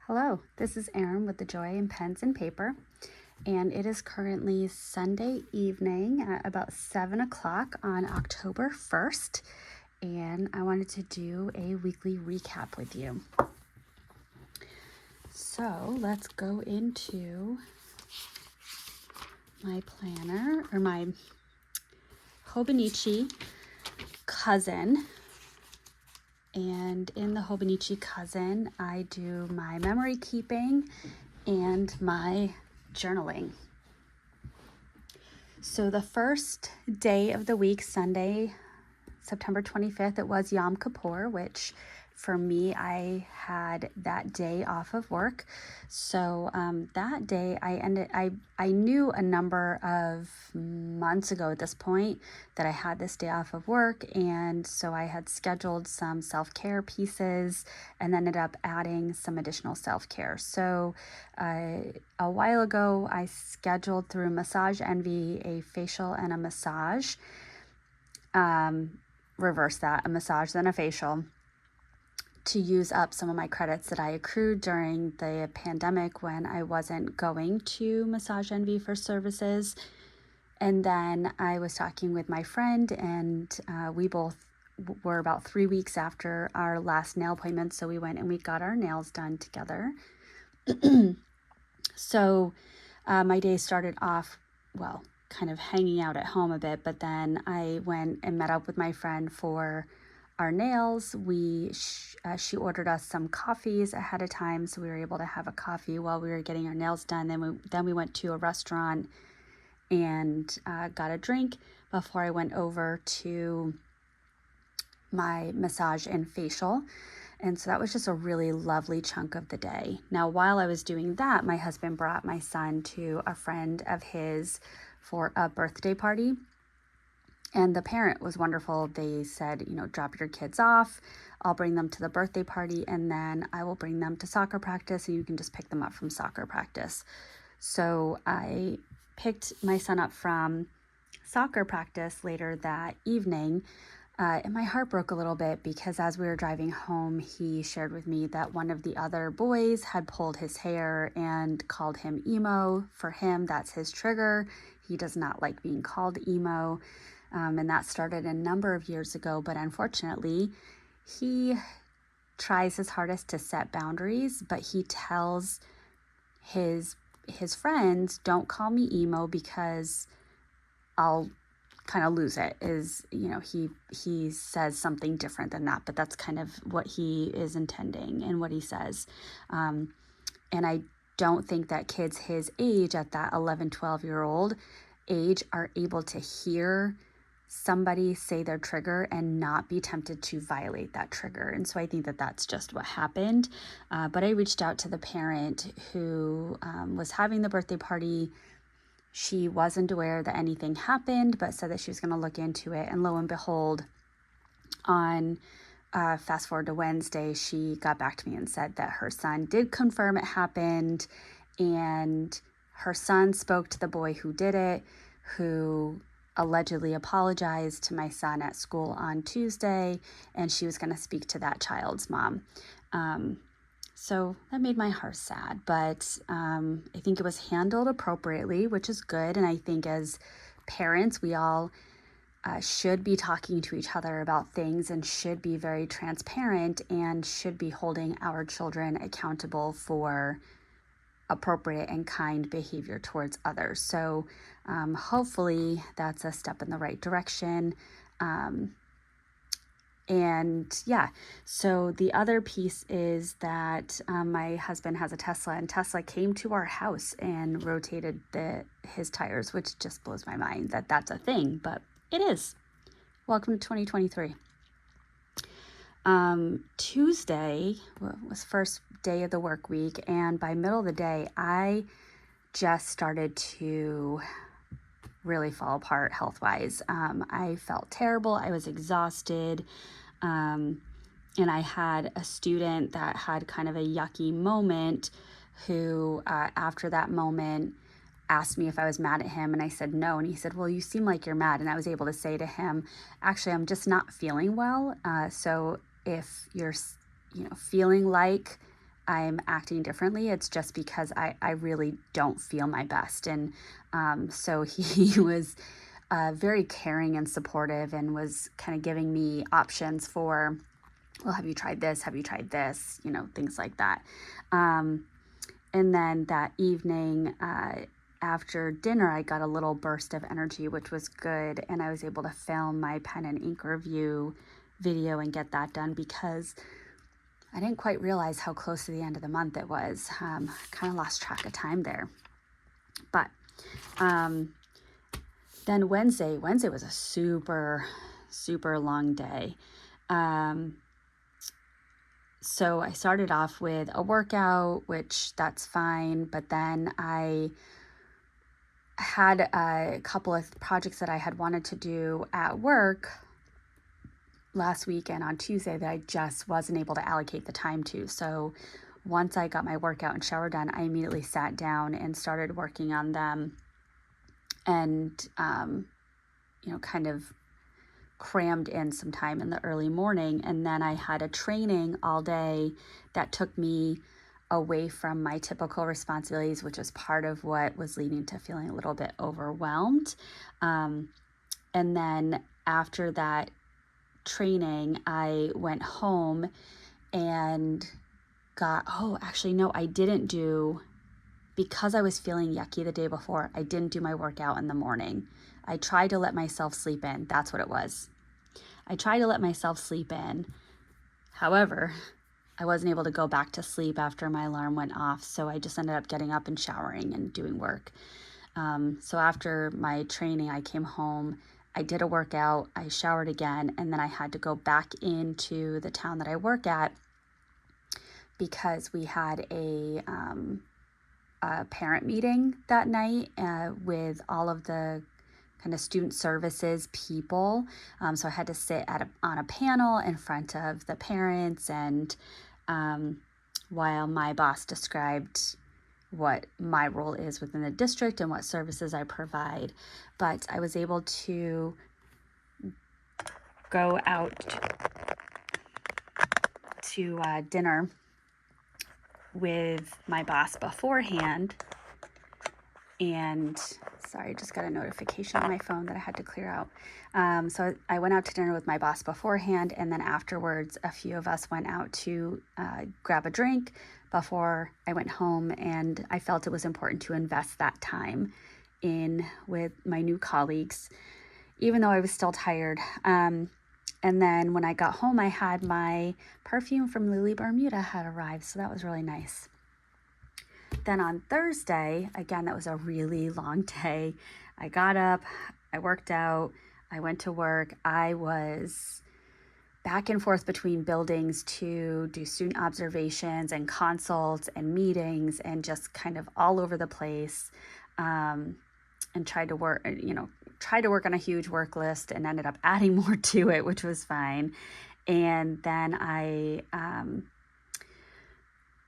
Hello, this is Erin with the Joy in Pens and Paper, and it is currently Sunday evening at about 7 o'clock on October 1st, and I wanted to do a weekly recap with you. So let's go into my planner, or my Hobonichi Cousin. And in the Hobonichi Cousin, I do my memory keeping and my journaling. So the first day of the week, Sunday, September 25th, it was Yom Kippur, which for me, I had that day off of work. So that day I knew a number of months ago at this point that I had this day off of work. And so I had scheduled some self-care pieces and ended up adding some additional self-care. So a while ago, I scheduled through Massage Envy a facial and a massage. Reverse that, a massage, then a facial, to use up some of my credits that I accrued during the pandemic when I wasn't going to Massage Envy for services. And then I was talking with my friend, and we both were about 3 weeks after our last nail appointment, so we went and we got our nails done together. So my day started off, well, kind of hanging out at home a bit, but then I went and met up with my friend for our nails. She ordered us some coffees ahead of time, so we were able to have a coffee while we were getting our nails done. Then we went to a restaurant and got a drink before I went over to my massage and facial. And so that was just a really lovely chunk of the day. Now, while I was doing that, my husband brought my son to a friend of his for a birthday party. And the parent was wonderful. They said, drop your kids off. I'll bring them to the birthday party, and then I will bring them to soccer practice, and you can just pick them up from soccer practice. So I picked my son up from soccer practice later that evening. And my heart broke a little bit because as we were driving home, he shared with me that one of the other boys had pulled his hair and called him emo. For him, that's his trigger. He does not like being called emo. And that started a number of years ago, but unfortunately, he tries his hardest to set boundaries, but he tells his friends, don't call me emo because I'll kind of lose it. He says something different than that, but that's kind of what he is intending and what he says. And I don't think that kids his age, at that 11, 12-year-old age, are able to hear somebody say their trigger and not be tempted to violate that trigger. And so I think that that's just what happened. But I reached out to the parent who was having the birthday party. She wasn't aware that anything happened, but said that she was going to look into it. And lo and behold, on fast forward to Wednesday, she got back to me and said that her son did confirm it happened. And her son spoke to the boy who did it, who allegedly apologized to my son at school on Tuesday. And she was going to speak to that child's mom. So that made my heart sad, but I think it was handled appropriately, which is good. And I think as parents, we all should be talking to each other about things and should be very transparent and should be holding our children accountable for appropriate and kind behavior towards others. So hopefully that's a step in the right direction. And yeah, so the other piece is that my husband has a Tesla, and Tesla came to our house and rotated his tires, which just blows my mind that that's a thing, but it is. Welcome to 2023. Tuesday was first day of the work week, and by middle of the day, I just started to really fall apart health-wise. I felt terrible. I was exhausted. And I had a student that had kind of a yucky moment who, after that moment, asked me if I was mad at him, and I said no. And he said, well, you seem like you're mad. And I was able to say to him, actually, I'm just not feeling well. So if you're, feeling like I'm acting differently. It's just because I really don't feel my best. And so he was very caring and supportive and was kind of giving me options for, well, have you tried this? Have you tried this? Things like that. And then that evening, after dinner, I got a little burst of energy, which was good. And I was able to film my pen and ink review video and get that done because I didn't quite realize how close to the end of the month it was. Kind of lost track of time there. But then Wednesday was a super, super long day. So I started off with a workout, which that's fine. But then I had a couple of projects that I had wanted to do at work last week and on Tuesday that I just wasn't able to allocate the time to. So once I got my workout and shower done, I immediately sat down and started working on them and, kind of crammed in some time in the early morning. And then I had a training all day that took me away from my typical responsibilities, which was part of what was leading to feeling a little bit overwhelmed. And then after that training, I went home and I didn't do, because I was feeling yucky the day before, I didn't do my workout in the morning. I tried to let myself sleep in. That's what it was. I tried to let myself sleep in. However, I wasn't able to go back to sleep after my alarm went off. So I just ended up getting up and showering and doing work. So after my training, I came home, I did a workout, I showered again, and then I had to go back into the town that I work at because we had a parent meeting that night with all of the kind of student services people. So I had to sit on a panel in front of the parents, and while my boss described what my role is within the district and what services I provide. But I was able to go out to dinner with my boss beforehand. And sorry, I just got a notification on my phone that I had to clear out. So I went out to dinner with my boss beforehand, and then afterwards, a few of us went out to grab a drink before I went home, and I felt it was important to invest that time in with my new colleagues, even though I was still tired. And then when I got home, I had my perfume from Lily Bermuda had arrived, so that was really nice. Then on Thursday, again, that was a really long day. I got up, I worked out, I went to work. I was back and forth between buildings to do student observations and consults and meetings and just kind of all over the place, and tried to work on a huge work list and ended up adding more to it, which was fine. And then I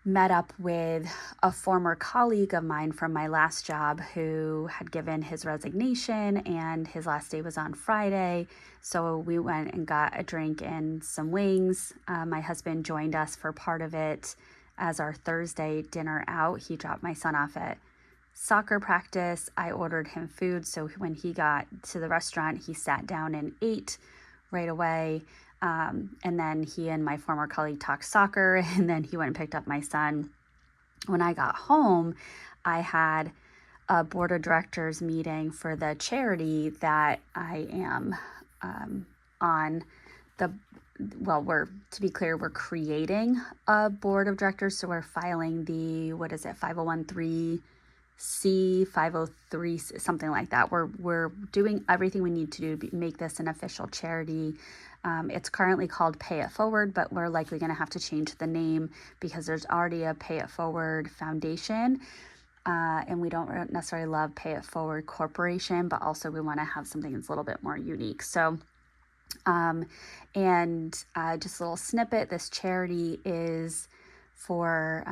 met up with a former colleague of mine from my last job who had given his resignation, and his last day was on Friday. So we went and got a drink and some wings. My husband joined us for part of it as our Thursday dinner out. He dropped my son off at soccer practice. I ordered him food. So when he got to the restaurant, he sat down and ate right away. And then he and my former colleague talked soccer, and then he went and picked up my son. When I got home, I had a board of directors meeting for the charity that I am on. To be clear, we're creating a board of directors. So we're filing the, 501(c), 503, something like that. We're doing everything we need to do to make this an official charity. It's currently called Pay It Forward, but we're likely going to have to change the name because there's already a Pay It Forward Foundation, and we don't necessarily love Pay It Forward Corporation, but also we want to have something that's a little bit more unique. So, just a little snippet, this charity is for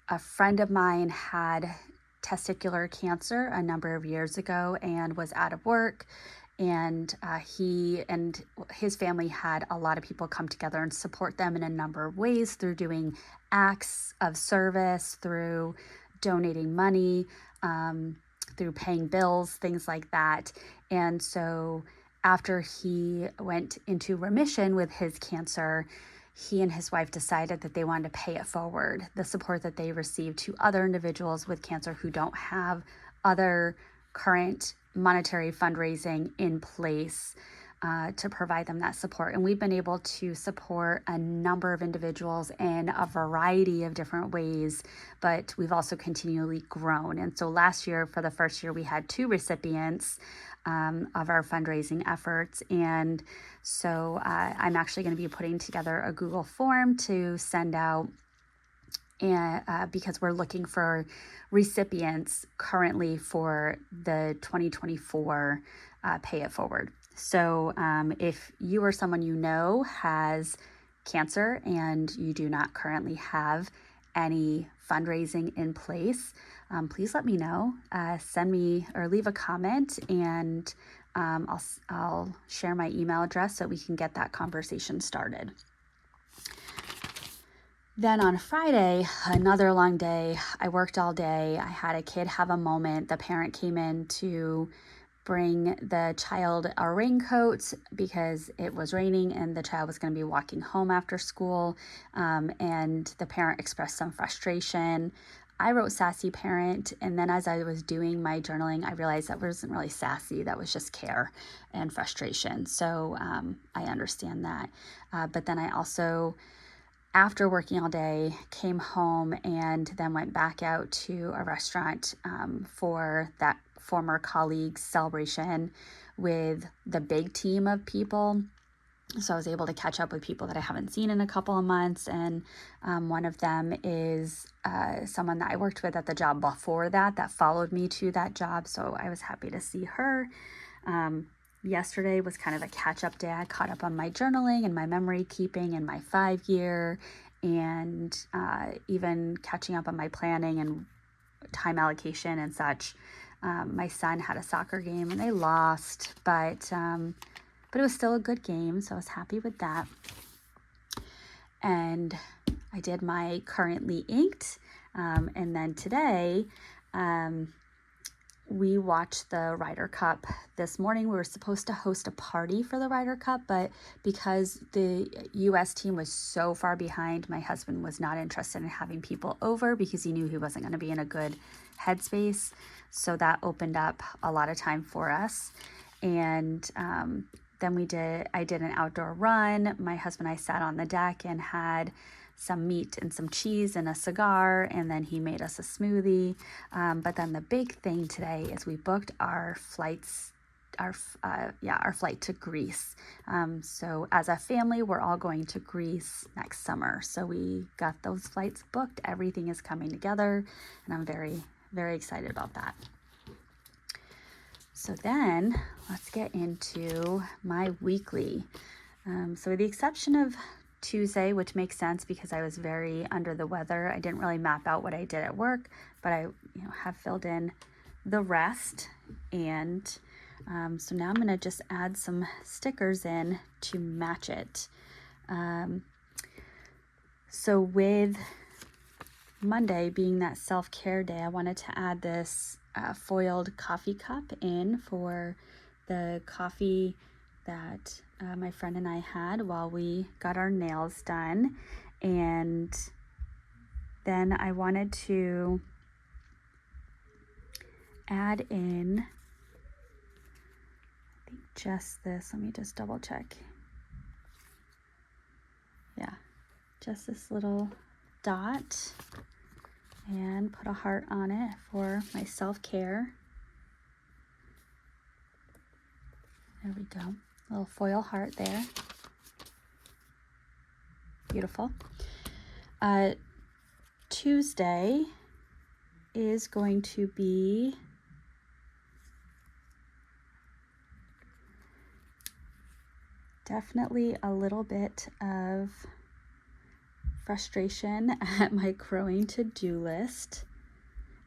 a friend of mine had testicular cancer a number of years ago and was out of work and he and his family had a lot of people come together and support them in a number of ways, through doing acts of service, through donating money, through paying bills, things like that. And so after he went into remission with his cancer, he and his wife decided that they wanted to pay it forward, the support that they received, to other individuals with cancer who don't have other current monetary fundraising in place to provide them that support. And we've been able to support a number of individuals in a variety of different ways, but we've also continually grown. And so last year, for the first year, we had 2 recipients of our fundraising efforts. And so I'm actually going to be putting together a Google form to send out, and because we're looking for recipients currently for the 2024 Pay It Forward. So if you or someone you know has cancer and you do not currently have any fundraising in place, please let me know. Send me or leave a comment, and I'll share my email address so we can get that conversation started. Then on Friday, another long day. I worked all day. I had a kid have a moment. The parent came in to bring the child a raincoat because it was raining and the child was going to be walking home after school. And the parent expressed some frustration. I wrote sassy parent, and then as I was doing my journaling, I realized that wasn't really sassy. That was just care and frustration. So I understand that. But then I also, after working all day, came home and then went back out to a restaurant for that former colleague's celebration with the big team of people. So I was able to catch up with people that I haven't seen in a couple of months. And one of them is someone that I worked with at the job before that followed me to that job. So I was happy to see her. Yesterday was kind of a catch-up day. I caught up on my journaling and my memory keeping and my 5-year, and even catching up on my planning and time allocation and such. My son had a soccer game and they lost, but it was still a good game, so I was happy with that. And I did my currently inked, and then today we watched the Ryder Cup this morning. We were supposed to host a party for the Ryder Cup, but because the U.S. team was so far behind, my husband was not interested in having people over because he knew he wasn't going to be in a good headspace. So that opened up a lot of time for us. And then I did an outdoor run. My husband and I sat on the deck and had some meat and some cheese and a cigar, and then he made us a smoothie. But then the big thing today is we booked our flights, our flight to Greece. So as a family, we're all going to Greece next summer. So we got those flights booked. Everything is coming together, and I'm very, very excited about that. So then let's get into my weekly. So with the exception of Tuesday, which makes sense because I was very under the weather, I didn't really map out what I did at work, but I have filled in the rest. And so now I'm going to just add some stickers in to match it. So with Monday being that self-care day, I wanted to add this foiled coffee cup in for the coffee that my friend and I had while we got our nails done. And then I wanted to add in, I think just this, let me just double check. Yeah, just this little dot, and put a heart on it for my self-care. There we go. A little foil heart there. Beautiful. Tuesday is going to be definitely a little bit of frustration at my growing to-do list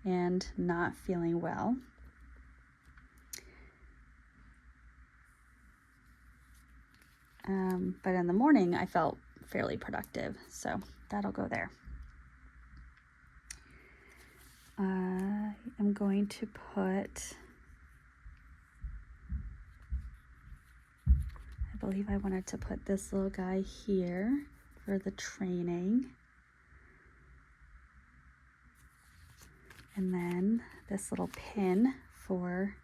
and not feeling well. But in the morning, I felt fairly productive, so that'll go there. I'm going to put, I believe I wanted to put this little guy here for the training. And then this little pin for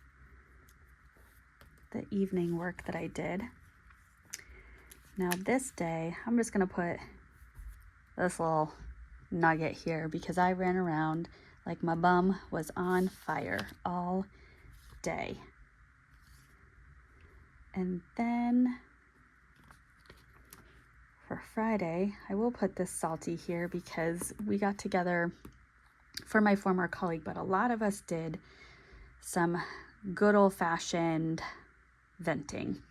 the evening work that I did. Now this day, I'm just gonna put this little nugget here because I ran around like my bum was on fire all day. And then for Friday, I will put this salty here because we got together for my former colleague, but a lot of us did some good old-fashioned venting.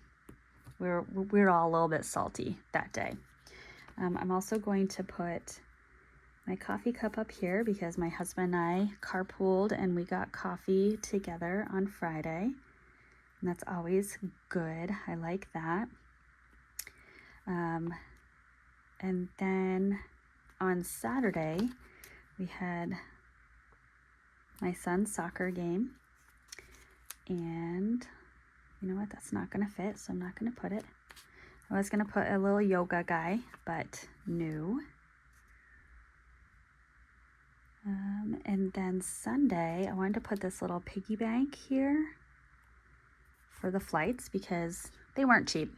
We're all a little bit salty that day. I'm also going to put my coffee cup up here because my husband and I carpooled and we got coffee together on Friday. And that's always good. I like that. And then on Saturday, we had my son's soccer game. And you know what? That's not going to fit, so I'm not going to put it. I was going to put a little yoga guy, but no. And then Sunday, I wanted to put this little piggy bank here for the flights because they weren't cheap.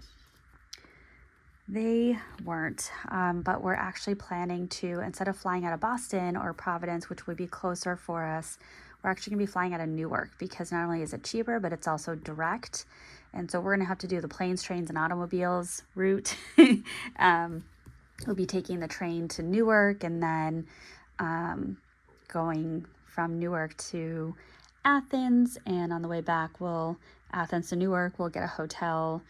They weren't, but we're actually planning to, instead of flying out of Boston or Providence, which would be closer for us, we're actually gonna be flying out of Newark because not only is it cheaper, but it's also direct. And so we're gonna have to do the planes, trains, and automobiles route. We'll be taking the train to Newark and then going from Newark to Athens. And on the way back, Athens to Newark, we'll get a hotel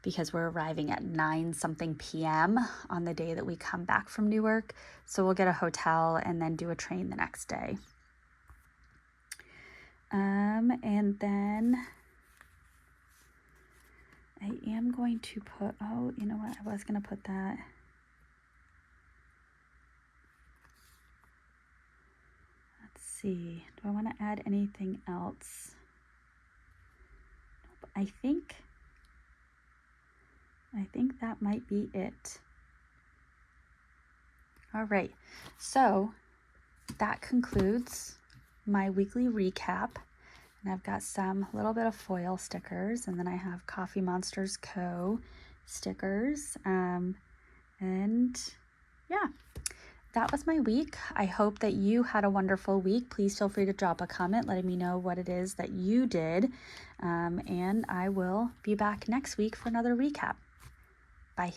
because we're arriving at 9-something p.m. on the day that we come back from Newark. So we'll get a hotel and then do a train the next day. And then I am going to put, oh, you know what? I was going to put that. Let's see. Do I want to add anything else? Nope. I think that might be it. All right. So that concludes my weekly recap. And I've got some little bit of foil stickers, and then I have Coffee Monsters Co. stickers. And yeah, that was my week. I hope that you had a wonderful week. Please feel free to drop a comment letting me know what it is that you did. And I will be back next week for another recap. Bye.